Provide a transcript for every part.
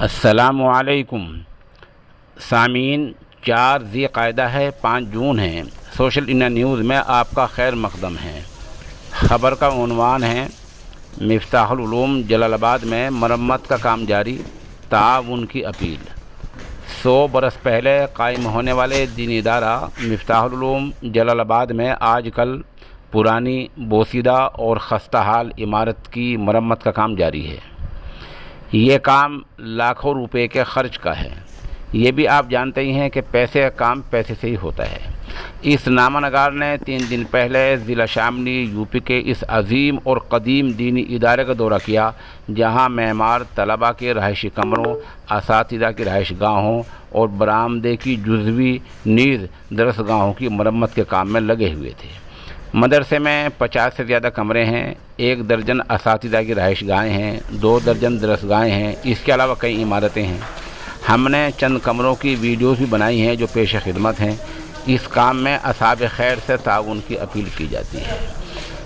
السلام علیکم سامعین، 4 ذی قعدہ ہے، 5 جون ہے۔ سوشل انڈیا نیوز میں آپ کا خیر مقدم ہے۔ خبر کا عنوان ہے: مفتاح العلوم جلال آباد میں مرمت کا کام جاری، تعاون کی اپیل۔ 100 برس پہلے قائم ہونے والے دینی ادارہ مفتاح العلوم جلال آباد میں آج کل پرانی، بوسیدہ اور خستہ حال عمارت کی مرمت کا کام جاری ہے۔ یہ کام لاکھوں روپے کے خرچ کا ہے۔ یہ بھی آپ جانتے ہی ہیں کہ پیسے کا کام پیسے سے ہی ہوتا ہے۔ اس نامہ نگار نے 3 دن پہلے ضلع شاملی یوپی کے اس عظیم اور قدیم دینی ادارے کا دورہ کیا، جہاں معمار طلباء کے رہائشی کمروں، اساتذہ کی رہائش گاہوں اور برآمدے کی جزوی نیز درس گاہوں کی مرمت کے کام میں لگے ہوئے تھے۔ مدرسے میں 50 سے زیادہ کمرے ہیں، 1 درجن اساتذہ کی رہائش گاہیں ہیں، 2 درجن درس گاہیں ہیں، اس کے علاوہ کئی عمارتیں ہیں۔ ہم نے چند کمروں کی ویڈیوز بھی بنائی ہیں جو پیش خدمت ہیں۔ اس کام میں اصحاب خیر سے تعاون کی اپیل کی جاتی ہے۔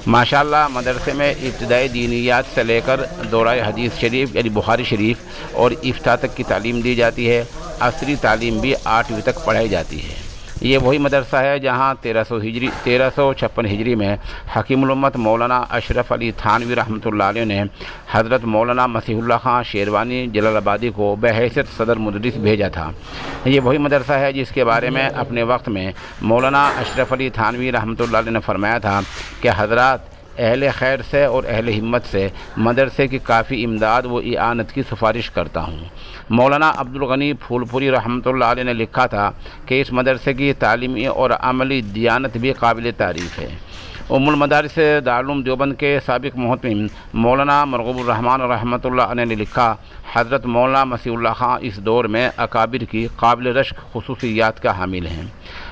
ماشاءاللہ، مدرسے میں ابتدائی دینیات سے لے کر دورہ حدیث شریف یعنی بخاری شریف اور افتاء تک کی تعلیم دی جاتی ہے۔ عصری تعلیم بھی 8ویں تک پڑھائی جاتی ہے۔ یہ وہی مدرسہ ہے جہاں 1356 ہجری میں حکیم الامت مولانا اشرف علی تھانوی رحمۃ اللہ علیہ نے حضرت مولانا مسیح اللہ خان شیروانی جلال آبادی کو بحیثیت صدر مدرس بھیجا تھا۔ یہ وہی مدرسہ ہے جس کے بارے میں اپنے وقت میں مولانا اشرف علی تھانوی رحمۃ اللہ علیہ نے فرمایا تھا کہ حضرات، اہل خیر سے اور اہل ہمت سے مدرسے کی کافی امداد و اعانت کی سفارش کرتا ہوں۔ مولانا عبدالغنی پھول پوری رحمۃ اللہ علیہ نے لکھا تھا کہ اس مدرسے کی تعلیمی اور عملی دیانت بھی قابل تعریف ہے۔ المدارس دارالعلوم دیوبند کے سابق محتمم مولانا مرغوب الرحمن رحمۃ اللہ علیہ نے لکھا، حضرت مولانا مسیح اللہ خان اس دور میں اکابر کی قابل رشک خصوصیات کا حامل ہیں۔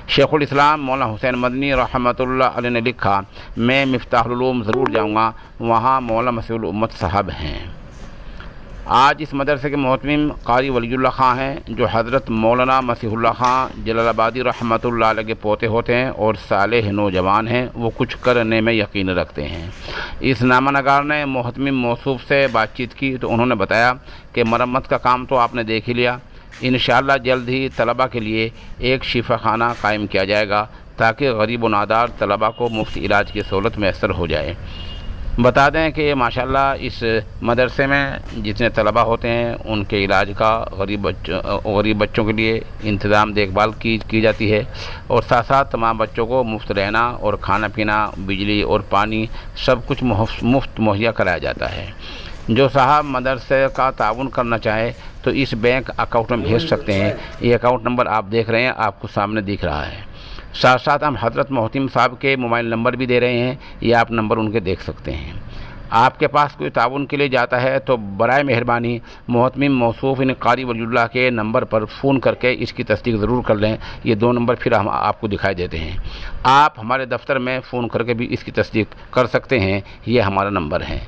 شیخ الاسلام مولانا حسین مدنی رحمۃ اللہ علیہ نے لکھا، میں مفتاح العلوم ضرور جاؤں گا، وہاں مولانا مسیح الامت صاحب ہیں۔ آج اس مدرسے کے محتمم قاری ولی اللہ خان ہیں، جو حضرت مولانا مسیح اللہ خان جلال آبادی رحمۃ اللہ علیہ کے پوتے ہوتے ہیں اور صالح نوجوان ہیں۔ وہ کچھ کرنے میں یقین رکھتے ہیں۔ اس نامہ نگار نے محتمم موصوف سے بات چیت کی تو انہوں نے بتایا کہ مرمت کا کام تو آپ نے دیکھ ہی لیا، انشاءاللہ جلد ہی طلباء کے لیے ایک شفا خانہ قائم کیا جائے گا تاکہ غریب و نادار طلباء کو مفت علاج کی سہولت میسر ہو جائے۔ بتا دیں کہ ماشاءاللہ اس مدرسے میں جتنے طلباء ہوتے ہیں ان کے علاج کا غریب بچوں کے لیے انتظام دیکھ بھال کی جاتی ہے، اور ساتھ ساتھ تمام بچوں کو مفت رہنا اور کھانا پینا، بجلی اور پانی سب کچھ مفت مہیا کرایا جاتا ہے۔ جو صاحب مدرسے کا تعاون کرنا چاہے تو اس بینک اکاؤنٹ میں بھیج سکتے ہیں۔ یہ اکاؤنٹ نمبر آپ دیکھ رہے ہیں، آپ کو سامنے دکھ رہا ہے۔ ساتھ ساتھ ہم حضرت محتمم صاحب کے موبائل نمبر بھی دے رہے ہیں، یہ آپ نمبر ان کے دیکھ سکتے ہیں۔ آپ کے پاس کوئی تعاون کے لیے جاتا ہے تو برائے مہربانی محتمم موصوف قاری ولی اللہ کے نمبر پر فون کر کے اس کی تصدیق ضرور کر لیں۔ یہ 2 نمبر پھر ہم آپ کو دکھائی دیتے ہیں۔ آپ ہمارے دفتر میں فون کر کے بھی اس کی تصدیق کر سکتے ہیں، یہ ہمارا نمبر ہے۔